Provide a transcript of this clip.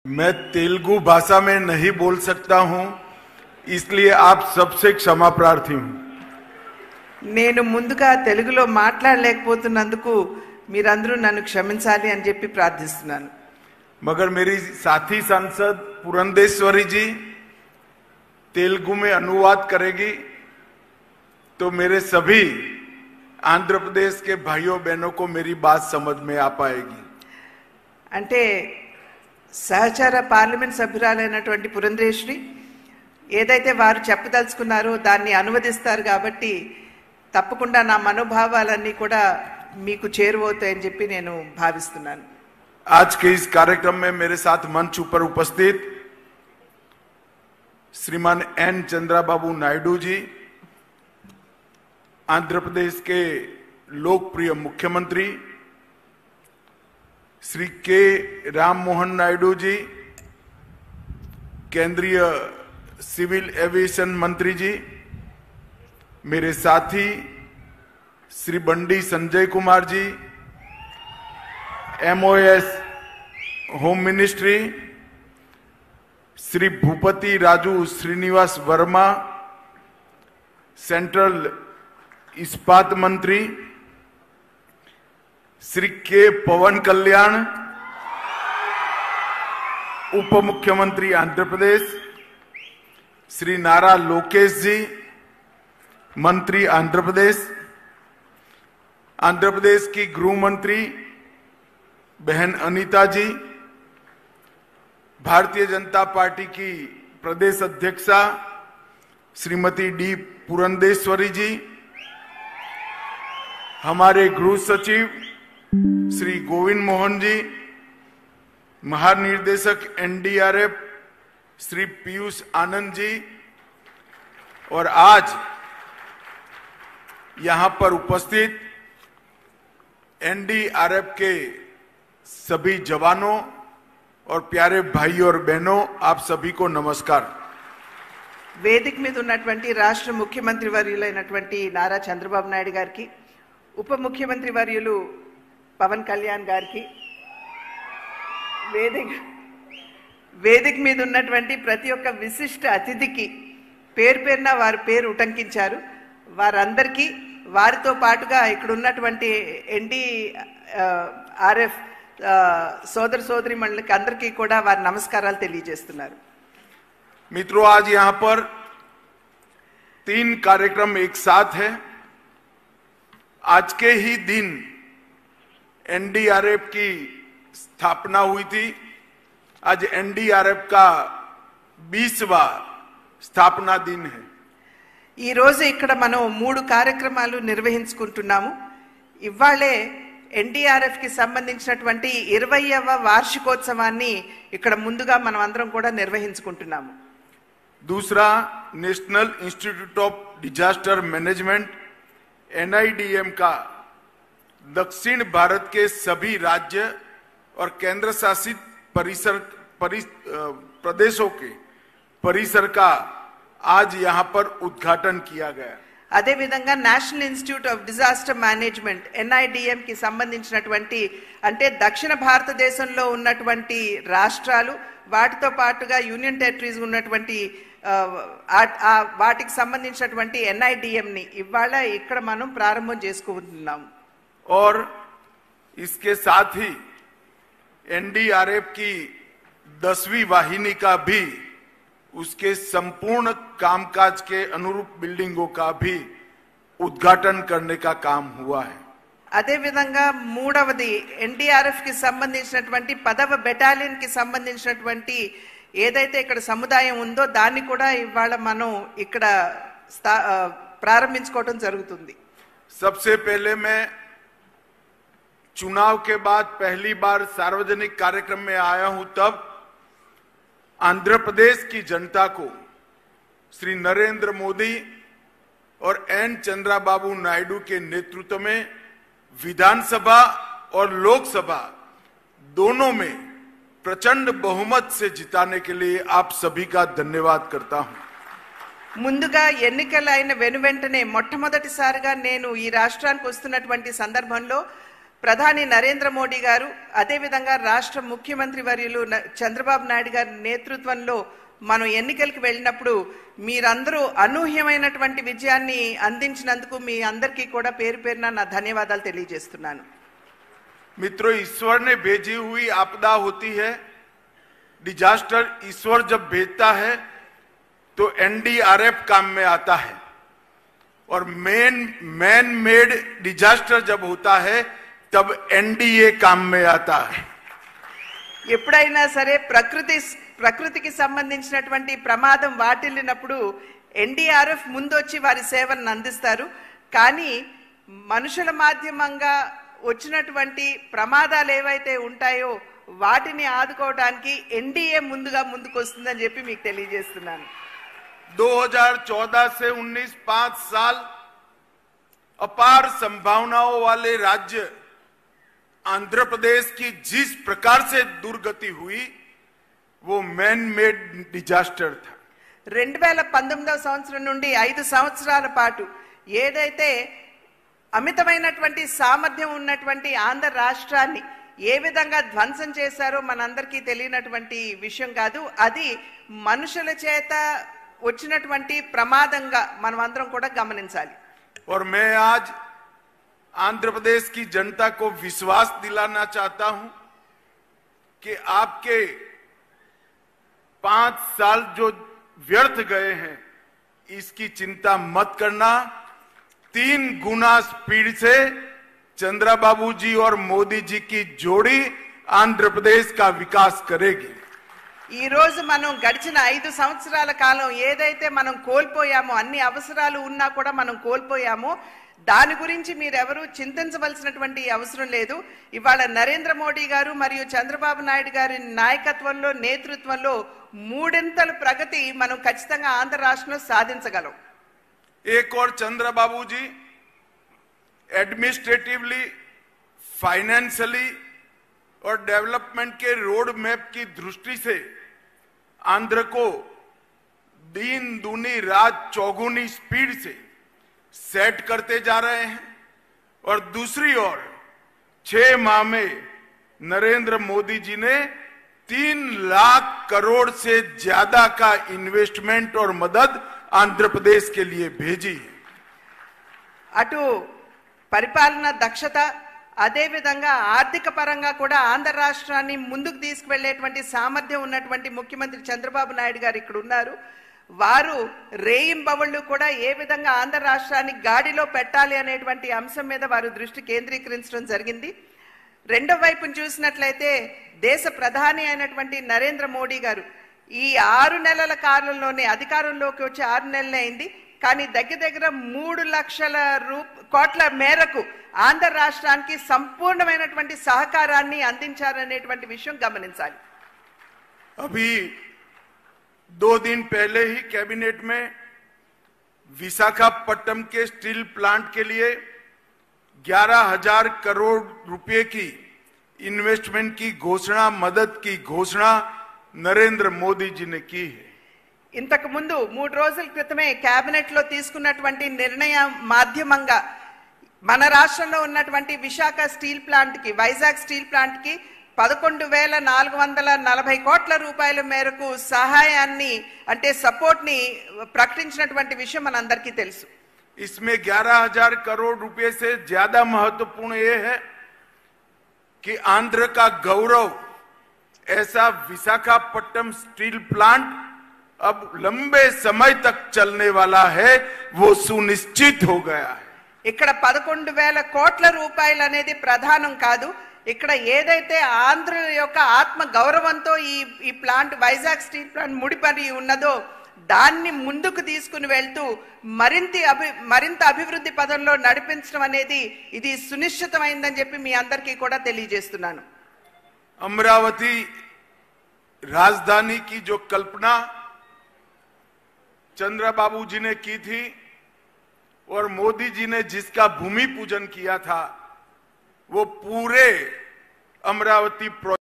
मैं तेलुगु भाषा में नहीं बोल सकता हूं, इसलिए आप सबसे क्षमा प्रार्थी हूं। నేను ముందుగా తెలుగులో మాట్లాడలేకపోతున్నందుకు మీరందరూ నన్ను క్షమించాలి అని చెప్పి ప్రార్థిస్తున్నాను। मगर मेरी साथी सांसद पुरंदेश्वरी जी तेलुगु में अनुवाद करेगी, तो मेरे सभी आंध्र प्रदेश के भाइयों बहनों को मेरी बात समझ में आ पाएगी। అంటే సహచార పార్లమెంట్ సభ్యురాలైనటువంటి పురంధేశ్వరి ఏదైతే వారు చెప్పదలుచుకున్నారో దాన్ని అనువదిస్తారు కాబట్టి తప్పకుండా నా మనోభావాలన్నీ కూడా మీకు చేరువవుతాయని చెప్పి నేను భావిస్తున్నాను। आज के इस कार्यक्रम में मेरे साथ मंच ऊपर उपस्थित श्रीमान एन चंद्राबाबू नायडू जी, आंध्र प्रदेश के लोकप्रिय मुख्यमंत्री, श्री के राम मोहन नायडू जी, केंद्रीय सिविल एविएशन मंत्री जी, मेरे साथी Shri Bandi Sanjay Kumar ji, MOS home ministry, Shri Bhupathi Raju Srinivasa Varma, central इस्पात मंत्री, श्री के पवन कल्याण, उप मुख्यमंत्री आंध्र प्रदेश, श्री नारा लोकेश जी, मंत्री आंध्र प्रदेश की गृह मंत्री बहन अनीता जी, भारतीय जनता पार्टी की प्रदेश अध्यक्षा श्रीमती डी पुरंदेश्वरी जी, हमारे गृह सचिव श्री गोविंद मोहन जी, महानिर्देशक NDRF श्री पीयूष आनंद जी, और आज यहां पर उपस्थित NDRF के सभी जवानों और प्यारे भाई और बहनों, आप सभी को नमस्कार। వేదిక మీద ఉన్నటువంటి రాష్ట్ర ముఖ్యమంత్రి వర్యులైనటువంటి నారా చంద్రబాబు నాయుడు గారికి, ఉప ముఖ్యమంత్రి వర్యులు పవన్ కళ్యాణ్ గారికి, వేదిక మీద ఉన్నటువంటి ప్రతి ఒక్క విశిష్ట అతిథికి పేరు పేరున వారి పేరు ఉటంకించారు, వారందరికీ వారితో పాటుగా ఇక్కడ ఉన్నటువంటి NDRF సోదర సోదరి మండలికి అందరికీ కూడా వారి నమస్కారాలు తెలియజేస్తున్నారు। मित्रों, आज यहां पर 3 कार्यक्रम एक साथ है। आज के ही दिन NDRF की स्थापना हुई थी। आज NDRF का 20वां स्थापना दिन है। ఈ రోజు ఇక్కడ మనం 3 కార్యక్రమాలు నిర్వహించుకుంటున్నాము। ఇవాళే NDRF కి సంబంధించినటువంటి 20వ వార్షికోత్సవాన్ని ఇక్కడ ముందుగా మనం అందరం కూడా నిర్వహించుకుంటున్నాము। दूसरा, national institute of disaster management NIDM का दक्षिण भारत के सभी राज्य और केंद्र शासित प्रदेशों के परिसर का आज यहां पर उद्घाटन किया गया। అదే విధంగా national institute of disaster management NIDM కి సంబంధించినటువంటి అంటే దక్షిణ భారతదేశంలో ఉన్నటువంటి రాష్ట్రాలు వాటితో పాటుగా యూనియన్ టెరిటరీస్ ఉన్నటువంటి వాటికి సంబంధించినటువంటి NIDM ని ఇవాళ ఇక్కడ మనం ప్రారంభం చేసుకుంటున్నాం। और इसके साथ ही NDRF की 10वीं वाहिनी का भी उसके संपूर्ण कामकाज के अनुरूप बिल्डिंगों का भी उद्घाटन करने का काम हुआ है। అదే విధంగా మూడవది NDRF కి సంబంధించినటువంటి 10వ బెటాలియన్ కి సంబంధించినటువంటి ఏదైతే ఇక్కడ సముదాయం ఉందో దాన్ని కూడా ఇవాళ మనం ఇక్కడ ప్రారంభించుకోవడం జరుగుతుంది। सबसे पहले मैं चुनाव के बाद पहली बार सार्वजनिक कार्यक्रम में आया हूं, तब आंध्र प्रदेश की जनता को श्री नरेंद्र मोदी और N चंद्राबाबू नायडू के नेतृत्व में विधानसभा और लोकसभा दोनों में प्रचंड बहुमत से जिताने के लिए आप सभी का धन्यवाद करता हूं। ముందుగా ఎన్నికలు అయిన వెనువెంటనే మొట్టమొదటిసారిగా నేను ఈ రాష్ట్రానికి వస్తున్నటువంటి సందర్భంలో ప్రధాని నరేంద్ర మోడీ గారు అదేవిధంగా రాష్ట్ర ముఖ్యమంత్రి వర్యులు చంద్రబాబు నాయుడు గారి నేతృత్వంలో మనం ఎన్నికలకు వెళ్ళినప్పుడు మీరందరూ అనూహ్యమైనటువంటి విజయాన్ని అందించినందుకు మీ అందరికీ కూడా పేరు పేరున నా ధన్యవాదాలు తెలియజేస్తున్నాను. मित्रों, ईश्वर ने भेजी हुई आपदा होती है, डिजास्टर ईश्वर जब भेजता है तो एनडीआरएफ काम में आता है, और मैन मेड डिजास्टर जब होता है तब एनडीए काम में आता है. ఎప్పుడైనా సరే ప్రకృతికి సంబంధించినటువంటి ప్రమాదం వాటిల్లినప్పుడు ఎన్డీఆర్ఎఫ్ ముందొచ్చి వారి సేవలను అందిస్తారు. కానీ మనుషుల మాధ్యమంగా వచ్చినటువంటి ప్రమాదాలు ఏవైతే ఉంటాయో వాటిని ఆదుకోవడానికి ఎన్డీఏ ముందుకు వస్తుందని చెప్పి మీకు తెలియజేస్తున్నాను. 2014 से 19 5 साल अपार संभावनाओं वाले राज्य आंध्र प्रदेश की जिस प्रकार से दुर्गति हुई वो मैन मेड डिजास्टर था. 2019 సంవత్సరం నుండి 5 సంవత్సరాల పాటు ఏదైతే అమితమైనటువంటి సామర్థ్యం ఉన్నటువంటి ఆంధ్ర రాష్ట్రాన్ని ఏ విధంగా ధ్వంసం చేశారో మనందరికీ తెలియనటువంటి విషయం కాదు. అది మనుషుల చేత వచ్చినటువంటి ప్రమాదంగా మనం అందరం కూడా గమనించాలి. और मैं आज आंध्र प्रदेश की जनता को विश्वास दिलाना चाहता हूं कि आपके 5 साल जो व्यर्थ गए हैं इसकी चिंता मत करना. 3 गुना स्पीड से चंद्रबाबू जी और मोदी जी की जोड़ी आंध्र प्रदेश का विकास करेगी. ఈ రోజు మనం గడిచిన 5 సంవత్సరాల కాలం ఏదైతే మనం కోల్పోయామో, అన్ని అవసరాలు ఉన్నా కూడా మనం కోల్పోయామో, దాని గురించి మీరెవరూ చింతించవలసినటువంటి అవసరం లేదు. ఇవాళ నరేంద్ర మోడీ గారు మరియు చంద్రబాబు నాయుడు గారి నాయకత్వంలో నేతృత్వంలో 3 ప్రగతి మనం ఖచ్చితంగా ఆంధ్ర రాష్ట్రంలో సాధించగలం. एक और चंद्रबाबू जी एडमिनिस्ट्रेटिवली, फाइनेंशियली और डेवलपमेंट के रोड मैप की दृष्टि से आंध्र को दिन दूनी रात चौगुनी स्पीड से सेट करते जा रहे हैं. और दूसरी ओर 6 माह में नरेंद्र मोदी जी ने 3 लाख करोड़ से ज्यादा का इन्वेस्टमेंट और मदद आंध्र प्रदेश के लिए भेजी है. అటు పరిపాలన దక్షత అదే విధంగా ఆర్థిక పరంగా కూడా ఆంధ్ర రాష్ట్రాన్ని ముందుకు తీసుకువెళ్లేటువంటి సామర్థ్యం ఉన్నటువంటి ముఖ్యమంత్రి చంద్రబాబు నాయుడు గారు ఇక్కడ ఉన్నారు. వారు రేయింబవళ్ళు కూడా ఏ విధంగా ఆంధ్ర రాష్ట్రాన్ని గాడిలో పెట్టాలి అనేటువంటి అంశం మీద వారు దృష్టి కేంద్రీకరించడం జరిగింది. రెండో వైపును చూసినట్లయితే దేశ ప్రధాని అయినటువంటి నరేంద్ర మోడీ గారు ఈ 6 నెలల కాలంలోనే అధికారంలోకి వచ్చి 6 నెలలే అయింది. కానీ దగ్గర 3 లక్షల కోట్ల మేరకు ఆంధ్ర రాష్ట్రానికి సంపూర్ణమైనటువంటి సహకారాన్ని అందించారనేటువంటి విషయం గమనించాలి. अभी 2 दिन पहले ही कैबिनेट में विशाखापट्टनम के स्टील प्लांट के लिए 11,000 करोड़ रुपए की इन्वेस्टमेंट की घोषणा, मदद की घोषणा नरेंद्र मोदी जी ने की है. ఇంతకు ముందు 3 రోజుల క్రితమే కేబినెట్ లో తీసుకున్నటువంటి నిర్ణయం మాధ్యమంగా మన రాష్ట్రంలో ఉన్నటువంటి విశాఖ స్టీల్ ప్లాంట్ కి, వైజాగ్ స్టీల్ ప్లాంట్ కి 11,440 కోట్ల రూపాయల మేరకు సహాయాన్ని అంటే సపోర్ట్ ని ప్రకటించినటువంటి విషయం మనందరికీ తెలుసు. इसमें 11,000 करोड़ रुपए से ज्यादा महत्वपूर्ण ये है कि आंध्र का गौरव ऐसा विशाखापट्टनम स्टील प्लांट अब लंबे समय तक चलने वाला है, वो सुनिश्चित हो गया है. ఇక్కడ 11,000 కోట్ల రూపాయలు అనేది ప్రధానం కాదు. ఇక్కడ ఏదైతే ఆంధ్ర యొక్క ఆత్మ గౌరవంతో ఈ ప్లాంట్ వైజాగ్ స్టీల్ ప్లాంట్ ముడిపడి ఉన్నదో దాన్ని ముందుకు తీసుకుని వెళ్తూ మరింత అభివృద్ధి పదంలో నడిపించడం అనేది ఇది సునిశ్చితమైందని చెప్పి మీ అందరికీ కూడా తెలియజేస్తున్నాను. अमरावती राजधानी की जो कल्पना चंद्रबाबू जी ने की थी और मोदी जी ने जिसका भूमि पूजन किया था, वो पूरे अमरावती